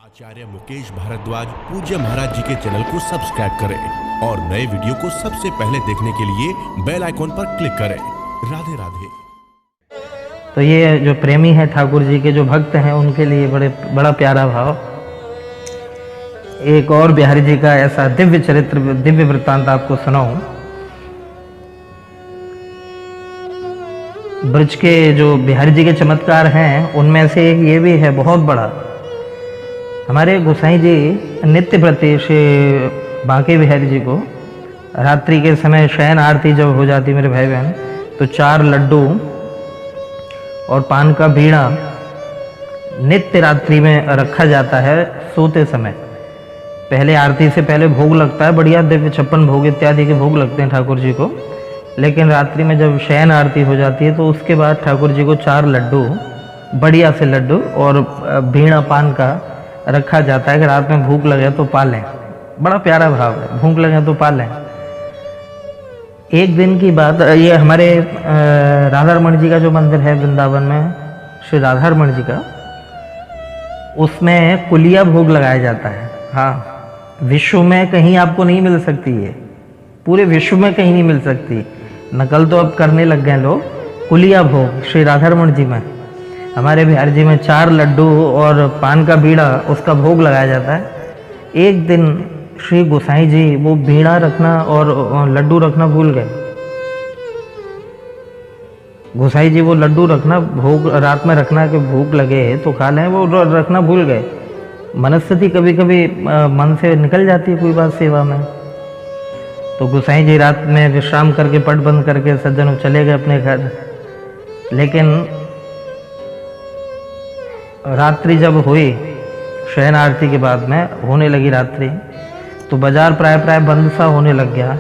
आचार्य मुकेश भारद्वाज पूज्य महाराज जी के चैनल को सब्सक्राइब करें और नए वीडियो को सबसे पहले देखने के लिए बेल आइकॉन पर क्लिक करें। राधे राधे। तो ये जो प्रेमी है ठाकुर जी के, जो भक्त हैं, उनके लिए बड़ा प्यारा भाव। एक और बिहारी जी का ऐसा दिव्य चरित्र, दिव्य वृत्तांत आपको सुनाऊं। ब्रज के जो बिहारी जी के चमत्कार हैं, उनमें से एक ये भी है बहुत बड़ा। हमारे गोसाई जी नित्य प्रति श्री बांके बिहारी जी को रात्रि के समय शयन आरती जब हो जाती मेरे भाई बहन, तो 4 लड्डू और पान का बीड़ा नित्य रात्रि में रखा जाता है। सोते समय पहले आरती से पहले भोग लगता है, बढ़िया दिव्य 56 भोग इत्यादि के भोग लगते हैं ठाकुर जी को। लेकिन रात्रि में जब शयन आरती हो जाती है, तो उसके बाद ठाकुर जी को 4 लड्डू, बढ़िया से लड्डू और बीड़ा पान का रखा जाता है कि रात में भूख लगे तो पा लें। बड़ा प्यारा भाव है, भूख लगे तो पा लें। एक दिन की बात, ये हमारे राधारमण जी का जो मंदिर है वृंदावन में, श्री राधारमण जी का, उसमें कुलिया भोग लगाया जाता है। हाँ, विश्व में कहीं आपको नहीं मिल सकती है, पूरे विश्व में कहीं नहीं मिल सकती। नकल तो अब करने लग गए लोग। कुलिया भोग श्री राधारमण जी में, हमारे बिहार जी में 4 लड्डू और पान का बीड़ा, उसका भोग लगाया जाता है। एक दिन श्री गोसाई जी वो बीड़ा रखना और लड्डू रखना भूल गए। गोसाई जी वो लड्डू रखना, भोग रात में रखना कि भूख लगे तो खा लें, वो रखना भूल गए। मनस्थिति कभी कभी मन से निकल जाती है कोई बात सेवा में। तो गोसाई जी रात में विश्राम करके पट बंद करके सज्जनों चले गए अपने घर। लेकिन रात्रि जब हुई, शयन आरती के बाद में होने लगी रात्रि, तो बाजार प्राय बंद सा होने लग गया।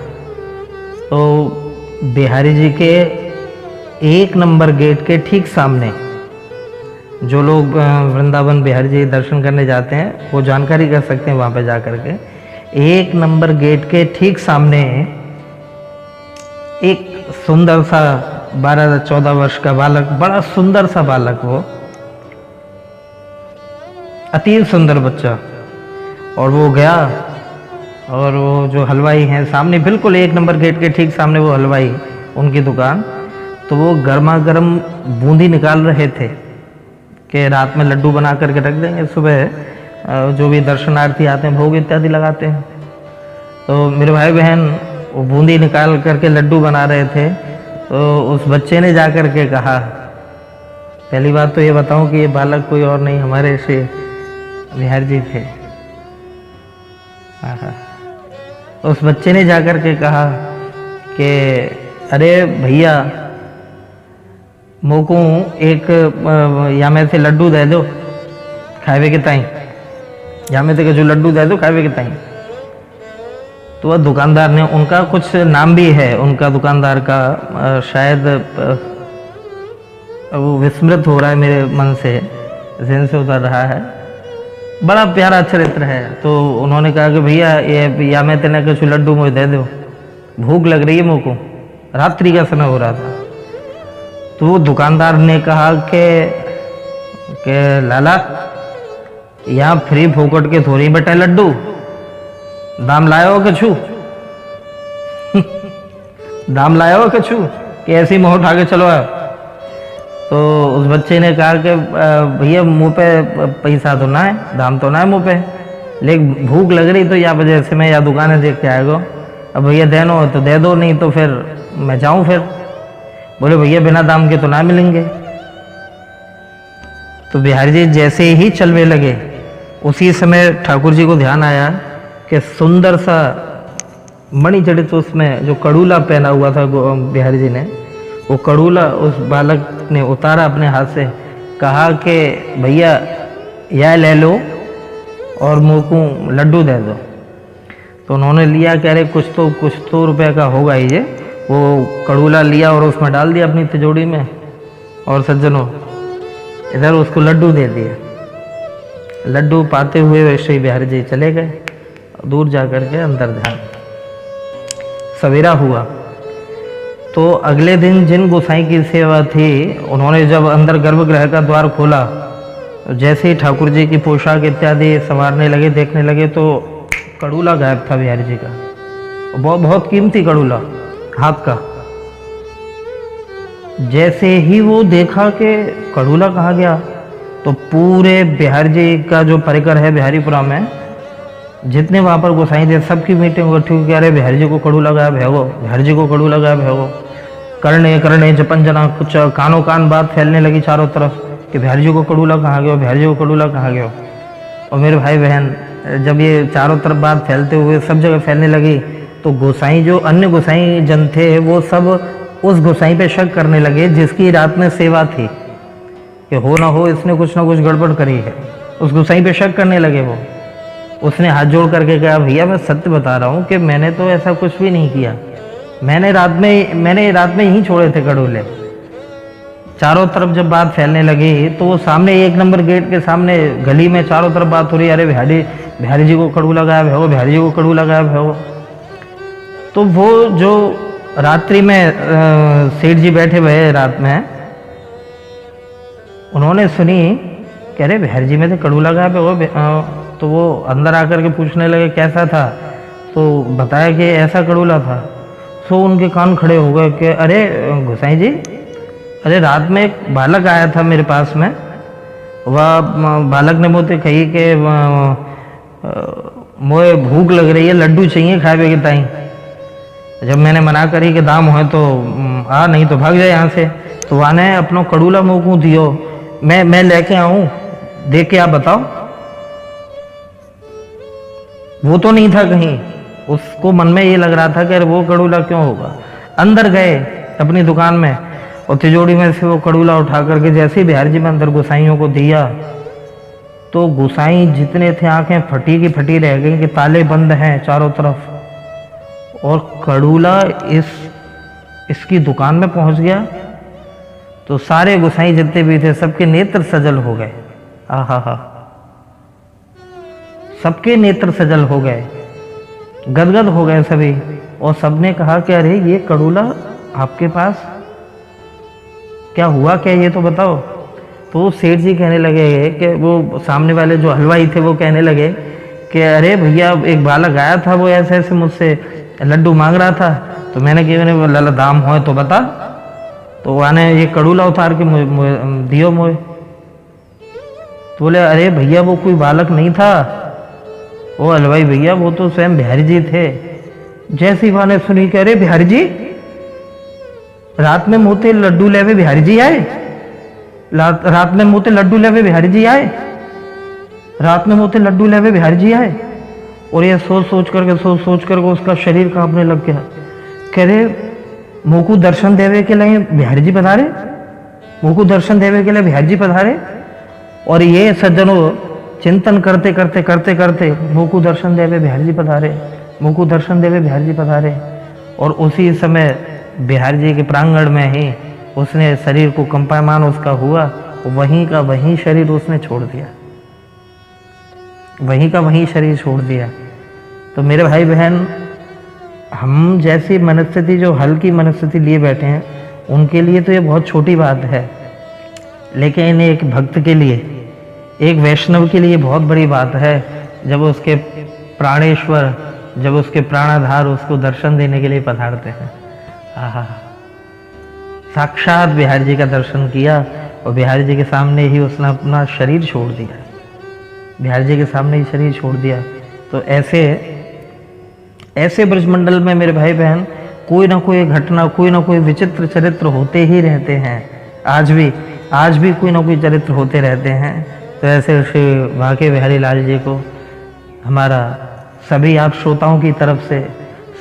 तो बिहारी जी के 1 नंबर गेट के ठीक सामने, जो लोग वृंदावन बिहारी जी दर्शन करने जाते हैं वो जानकारी कर सकते हैं वहाँ पे जा कर के, 1 नंबर गेट के ठीक सामने एक सुंदर सा 12-14 वर्ष का बालक, बड़ा सुंदर सा बालक, वो अति सुंदर बच्चा, और वो गया और वो जो हलवाई हैं सामने, बिल्कुल 1 नंबर गेट के ठीक सामने वो हलवाई, उनकी दुकान, तो वो गर्मा गर्म बूंदी निकाल रहे थे कि रात में लड्डू बना करके रख देंगे, सुबह जो भी दर्शनार्थी आते हैं भोग इत्यादि लगाते हैं। तो मेरे भाई बहन वो बूंदी निकाल करके लड्डू बना रहे थे। तो उस बच्चे ने जा कर के कहा, पहली बात तो ये बताऊं कि ये बालक कोई और नहीं, हमारे श्री बिहार जी थे। उस बच्चे ने जाकर के कहा कि अरे भैया, मोको एक या में से लड्डू दे दो खावे के ताई, या में से जो लड्डू दे दो खावे के ताई। तो वह दुकानदार ने, उनका कुछ नाम भी है उनका दुकानदार का, शायद वो विस्मृत हो रहा है मेरे मन से, जहन से उतर रहा है। बड़ा प्यारा चरित्र है। तो उन्होंने कहा कि भैया ये या मैं तेने कुछ लड्डू मुझे दे दो, भूख लग रही है मुझको, रात्रि का समय हो रहा था। तो वो दुकानदार ने कहा कि लाला, यहाँ फ्री फोकट के थोड़ी बेटा लड्डू, दाम लाया हो कछु दाम लाया हो कछु कि ऐसी मुँह उठा के चलो है। तो उस बच्चे ने कहा कि भैया मुँह पे पैसा तो ना है, दाम तो ना है मुँह पे, लेकिन भूख लग रही तो या वजह से मैं या दुकानें देख के आएगा। अब भैया देनो तो दे दो, नहीं तो फिर मैं जाऊँ। फिर बोले भैया बिना दाम के तो ना मिलेंगे। तो बिहारी जी जैसे ही चलने लगे, उसी समय ठाकुर जी को ध्यान आया कि सुंदर सा मणि जड़ित उसमें जो कड़ूला पहना हुआ था बिहारी जी ने, वो कड़ूला उस बालक ने उतारा अपने हाथ से, कहा कि भैया यह ले लो और मुझको लड्डू दे दो। तो उन्होंने लिया, कह रहे कुछ तो रुपए का होगा ही ये। वो कड़ूला लिया और उसमें डाल दिया अपनी तिजोरी में, और सज्जनों इधर उसको लड्डू दे दिया। लड्डू पाते हुए श्री बिहारी जी चले गए, दूर जा कर के अंदर ध्यान। सवेरा हुआ तो अगले दिन जिन गोसाई की सेवा थी, उन्होंने जब अंदर गर्भगृह का द्वार खोला, जैसे ही ठाकुर जी की पोशाक इत्यादि संवारने लगे, देखने लगे, तो कड़ूला गायब था बिहारी जी का। बहुत बहुत कीमती कड़ूला हाथ का। जैसे ही वो देखा कि कड़ूला कहाँ गया, तो पूरे बिहारी जी का जो परिकर है बिहारीपुरा में, जितने वहाँ पर गोसाई थे, सबकी मीटिंग इकट्ठी हुई कि अरे बिहारी जी को कड़ूला गायब है वो, बिहारी जी को कड़ूला गायब है वो। करने करने जपन जना, कुछ कानों कान बात फैलने लगी चारों तरफ कि बिहारी जी को कड़ूला कहाँ गया, बिहारी जी को कड़ूला कहाँ गया। और मेरे भाई बहन, जब ये चारों तरफ बात फैलते हुए सब जगह फैलने लगी, तो गोसाई, जो अन्य गोसाई जन थे, वो सब उस गोसाई पे शक करने लगे जिसकी रात में सेवा थी कि हो ना हो इसने कुछ ना कुछ गड़बड़ करी है। उस गोसाई पे शक करने लगे वो। उसने हाथ जोड़ करके कहा, भैया मैं सत्य बता रहा हूँ कि मैंने तो ऐसा कुछ भी नहीं किया, मैंने रात में ही छोड़े थे कड़ूले। चारों तरफ जब बात फैलने लगी, तो वो सामने 1 नंबर गेट के सामने गली में चारों तरफ बात हो रही है, अरे बिहारी जी को कड़ूला गायब है वो, बिहारी जी को कड़ूला गायब है वो। तो वो जो रात्रि में सेठ जी बैठे हुए रात में, उन्होंने सुनी कि अरे बिहारी जी में तो कड़ूला गायब है वो। तो वो अंदर आकर के पूछने लगे कैसा था, तो बताया कि ऐसा कड़ूला था। तो उनके कान खड़े हो गए कि अरे गोसाई जी, अरे रात में एक बालक आया था मेरे पास में, वह बालक ने मुझे कही कि मुझे भूख लग रही है, लड्डू चाहिए खाए के ताई। जब मैंने मना करी कि दाम हो तो आ, नहीं तो भाग जाए यहाँ से, तो वाने अपनो कड़ूला मुँह को दियो, मैं लेके आऊँ, देख के आप बताओ। वो तो नहीं था कहीं, उसको मन में ये लग रहा था कि अरे वो कड़ूला क्यों होगा। अंदर गए अपनी दुकान में, और तिजोरी में से वो कड़ूला उठा करके जैसे ही बिहारी जी में अंदर गोसाइयों को दिया, तो गोसाई जितने थे आंखें फटी की फटी रह गई कि ताले बंद हैं चारों तरफ, और कड़ूला इसकी दुकान में पहुंच गया। तो सारे गोसाई जितने भी थे सबके नेत्र सजल हो गए। आहा हा, सबके नेत्र सजल हो गए, गदगद हो गए सभी। और सबने कहा कि अरे ये कड़ूला आपके पास क्या हुआ, क्या ये तो बताओ। तो सेठ जी कहने लगे कि वो सामने वाले जो हलवाई थे वो कहने लगे कि अरे भैया एक बालक आया था, वो ऐसे ऐसे मुझसे लड्डू मांग रहा था, तो मैंने कि लाला दाम हो तो बता। तो वाने ये कड़ूला उतार के दियो मोए। तो बोले अरे भैया वो कोई बालक नहीं था, वो हलवाई भैया वो तो स्वयं बिहारी जी थे। जैसे ही वाने सुनी कि अरे बिहारी जी, रात में मोते लड्डू लेवे बिहारी जी आए, रात में मोते लड्डू लेवे बिहारी जी आए, रात में मोते लड्डू लेवे बिहारी जी आए। और ये सोच सोच करके उसका शरीर कांपने लग गया। कह रहे मोकू दर्शन देवे के लिए बिहारी जी पधारे, मोकू दर्शन देवे के लिए बिहारी जी पधारे। और ये सज्जनों चिंतन करते करते मोकू दर्शन देवे बिहारी जी पधारे, मोकू दर्शन देवे बिहारी जी पधारे। और उसी समय बिहारी जी के प्रांगण में ही उसने शरीर को कंपायमान उसका हुआ, वहीं का वहीं शरीर उसने छोड़ दिया, वहीं का वहीं शरीर छोड़ दिया। तो मेरे भाई बहन, हम जैसी मनस्थिति, जो हल्की मनस्थिति लिए बैठे हैं, उनके लिए तो ये बहुत छोटी बात है, लेकिन एक भक्त के लिए, एक वैष्णव के लिए बहुत बड़ी बात है जब उसके प्राणेश्वर, जब उसके प्राणाधार उसको दर्शन देने के लिए पधारते हैं। आहा, साक्षात बिहारी जी का दर्शन किया और बिहारी जी के सामने ही उसने अपना शरीर छोड़ दिया, बिहारी जी के सामने ही शरीर छोड़ दिया। तो ऐसे ब्रजमंडल में मेरे भाई बहन कोई ना कोई घटना, कोई ना कोई विचित्र चरित्र होते ही रहते हैं। आज भी कोई ना कोई चरित्र होते रहते हैं। तो ऐसे श्री बांके बिहारी लाल जी को हमारा सभी आप श्रोताओं की तरफ से,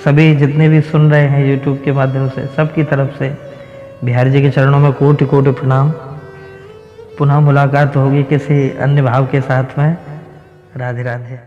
सभी जितने भी सुन रहे हैं यूट्यूब के माध्यम से, सबकी तरफ से बिहारी जी के चरणों में कोटि कोटि प्रणाम। पुनः मुलाकात होगी किसी अन्य भाव के साथ में। राधे राधे।